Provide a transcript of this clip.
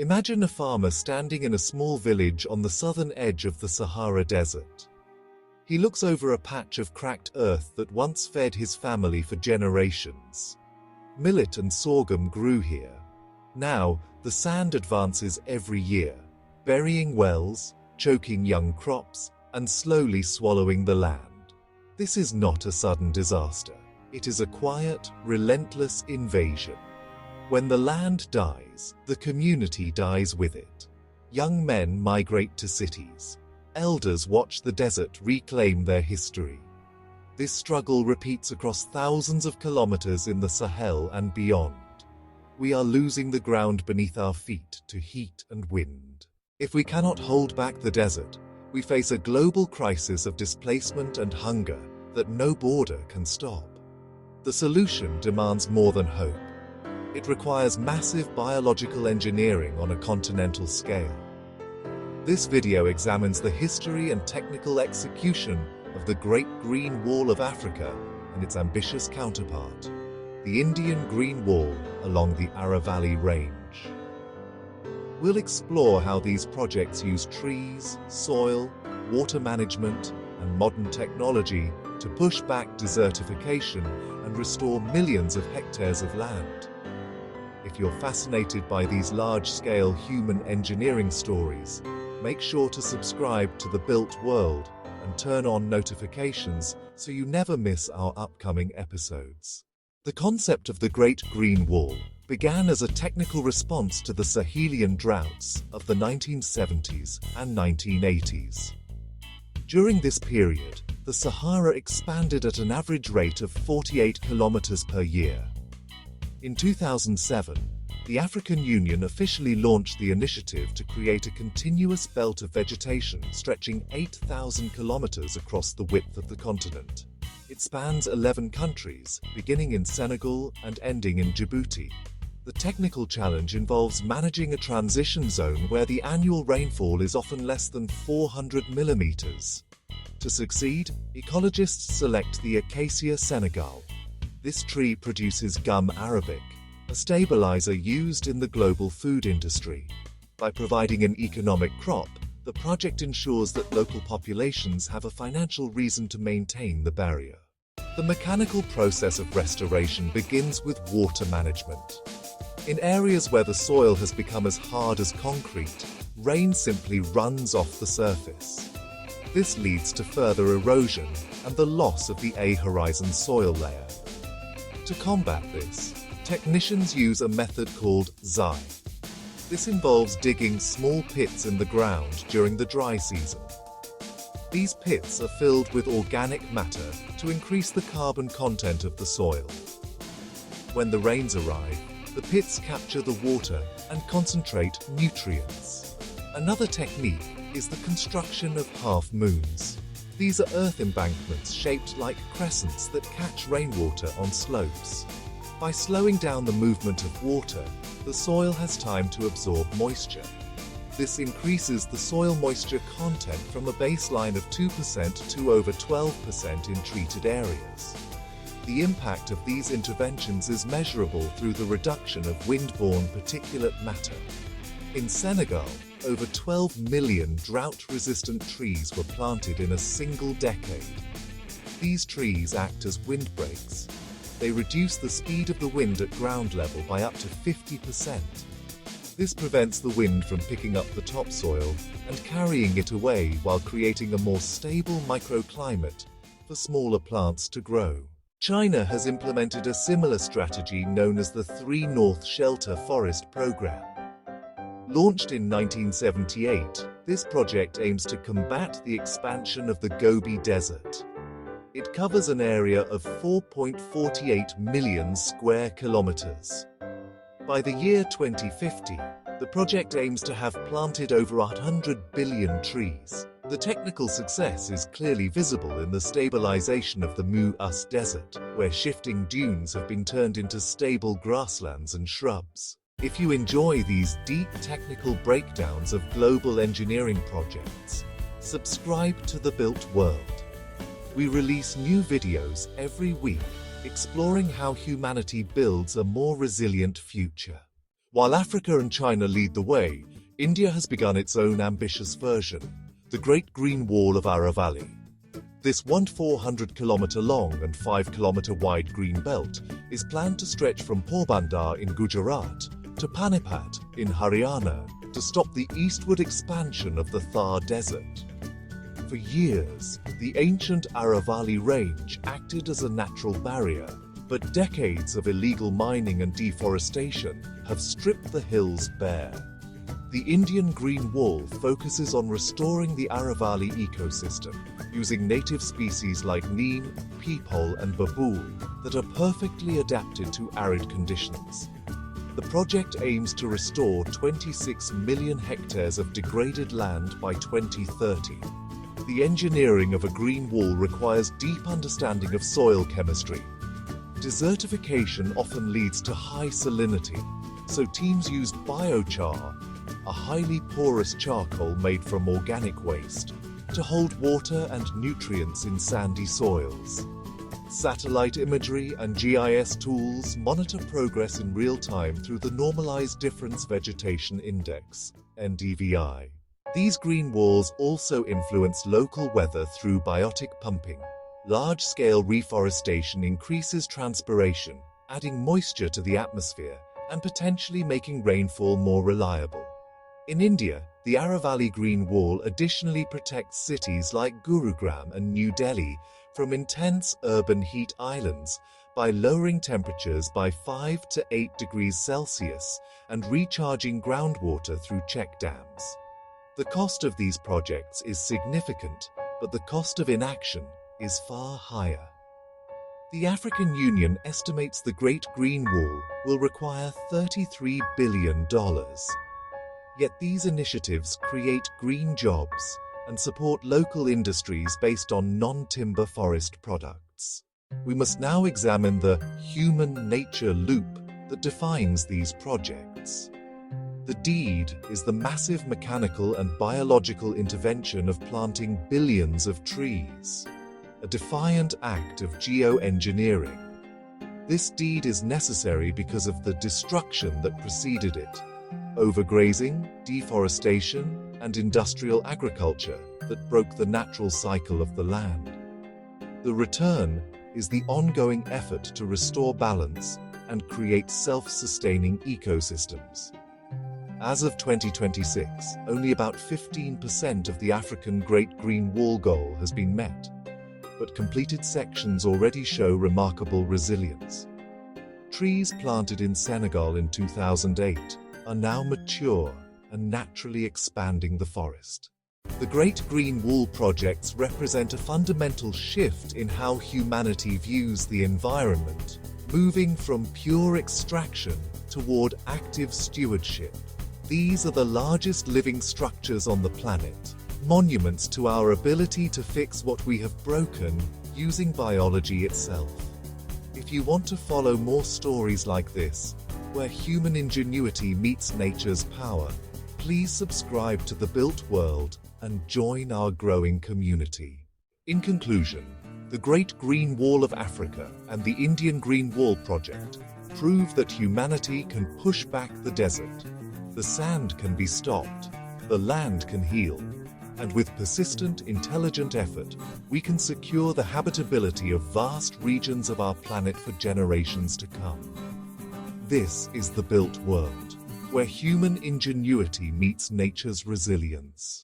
Imagine a farmer standing in a small village on the southern edge of the Sahara Desert. He looks over a patch of cracked earth that once fed his family for generations. Millet and sorghum grew here. Now, the sand advances every year, burying wells, choking young crops, and slowly swallowing the land. This is not a sudden disaster. It is a quiet, relentless invasion. When the land dies, the community dies with it. Young men migrate to cities. Elders watch the desert reclaim their history. This struggle repeats across thousands of kilometers in the Sahel and beyond. We are losing the ground beneath our feet to heat and wind. If we cannot hold back the desert, we face a global crisis of displacement and hunger that no border can stop. The solution demands more than hope. It requires massive biological engineering on a continental scale. This video examines the history and technical execution of the Great Green Wall of Africa and its ambitious counterpart, the Indian Green Wall along the Aravalli Range. We'll explore how these projects use trees, soil, water management, and modern technology to push back desertification and restore millions of hectares of land. If you're fascinated by these large-scale human engineering stories, make sure to subscribe to The Built World and turn on notifications so you never miss our upcoming episodes. The concept of the Great Green Wall began as a technical response to the Sahelian droughts of the 1970s and 1980s. During this period, the Sahara expanded at an average rate of 48 kilometers per year. In 2007, the African Union officially launched the initiative to create a continuous belt of vegetation stretching 8,000 kilometers across the width of the continent. It spans 11 countries, beginning in Senegal and ending in Djibouti. The technical challenge involves managing a transition zone where the annual rainfall is often less than 400 millimeters. To succeed, ecologists select the Acacia Senegal. This tree produces gum arabic, a stabilizer used in the global food industry. By providing an economic crop, the project ensures that local populations have a financial reason to maintain the barrier. The mechanical process of restoration begins with water management. In areas where the soil has become as hard as concrete, rain simply runs off the surface. This leads to further erosion and the loss of the A-horizon soil layer. To combat this, technicians use a method called ZI. This involves digging small pits in the ground during the dry season. These pits are filled with organic matter to increase the carbon content of the soil. When the rains arrive, the pits capture the water and concentrate nutrients. Another technique is the construction of half-moons. These are earth embankments shaped like crescents that catch rainwater on slopes. By slowing down the movement of water, the soil has time to absorb moisture. This increases the soil moisture content from a baseline of 2% to over 12% in treated areas. The impact of these interventions is measurable through the reduction of wind-borne particulate matter. In Senegal, over 12 million drought-resistant trees were planted in a single decade. These trees act as windbreaks. They reduce the speed of the wind at ground level by up to 50%. This prevents the wind from picking up the topsoil and carrying it away while creating a more stable microclimate for smaller plants to grow. China has implemented a similar strategy known as the 3 North Shelter Forest Program. Launched in 1978, this project aims to combat the expansion of the Gobi Desert. It covers an area of 4.48 million square kilometers. By the year 2050, the project aims to have planted over 100 billion trees. The technical success is clearly visible in the stabilization of the Mu-Us Desert, where shifting dunes have been turned into stable grasslands and shrubs. If you enjoy these deep technical breakdowns of global engineering projects, subscribe to The Built World. We release new videos every week, exploring how humanity builds a more resilient future. While Africa and China lead the way, India has begun its own ambitious version, the Great Green Wall of Aravalli. This 400-kilometer long and 5-kilometer wide green belt is planned to stretch from Porbandar in Gujarat to Panipat in Haryana to stop the eastward expansion of the Thar Desert. For years, the ancient Aravalli Range acted as a natural barrier, but decades of illegal mining and deforestation have stripped the hills bare. The Indian Green Wall focuses on restoring the Aravalli ecosystem, using native species like neem, peepal and babool that are perfectly adapted to arid conditions. The project aims to restore 26 million hectares of degraded land by 2030. The engineering of a green wall requires deep understanding of soil chemistry. Desertification often leads to high salinity, so teams used Biochar, a highly porous charcoal made from organic waste, to hold water and nutrients in sandy soils. Satellite imagery and GIS tools monitor progress in real time through the Normalized Difference Vegetation Index, NDVI. These green walls also influence local weather through biotic pumping. Large-scale reforestation increases transpiration, adding moisture to the atmosphere and potentially making rainfall more reliable. In India, the Aravalli Green Wall additionally protects cities like Gurugram and New Delhi from intense urban heat islands by lowering temperatures by 5 to 8 degrees Celsius and recharging groundwater through check dams. The cost of these projects is significant, but the cost of inaction is far higher. The African Union estimates the Great Green Wall will require $33 billion. Yet these initiatives create green jobs and support local industries based on non-timber forest products. We must now examine the human-nature loop that defines these projects. The deed is the massive mechanical and biological intervention of planting billions of trees, a defiant act of geoengineering. This deed is necessary because of the destruction that preceded it: overgrazing, deforestation, and industrial agriculture that broke the natural cycle of the land. The return is the ongoing effort to restore balance and create self-sustaining ecosystems. As of 2026, only about 15% of the African Great Green Wall goal has been met, but completed sections already show remarkable resilience. Trees planted in Senegal in 2008 are now mature and naturally expanding the forest. The Great Green Wall projects represent a fundamental shift in how humanity views the environment, moving from pure extraction toward active stewardship. These are the largest living structures on the planet, monuments to our ability to fix what we have broken using biology itself. If you want to follow more stories like this, where human ingenuity meets nature's power, please subscribe to The Built World and join our growing community. In conclusion, the Great Green Wall of Africa and the Indian Green Wall project prove that humanity can push back the desert. The sand can be stopped, the land can heal, and with persistent, intelligent effort, we can secure the habitability of vast regions of our planet for generations to come. This is the Built World, where human ingenuity meets nature's resilience.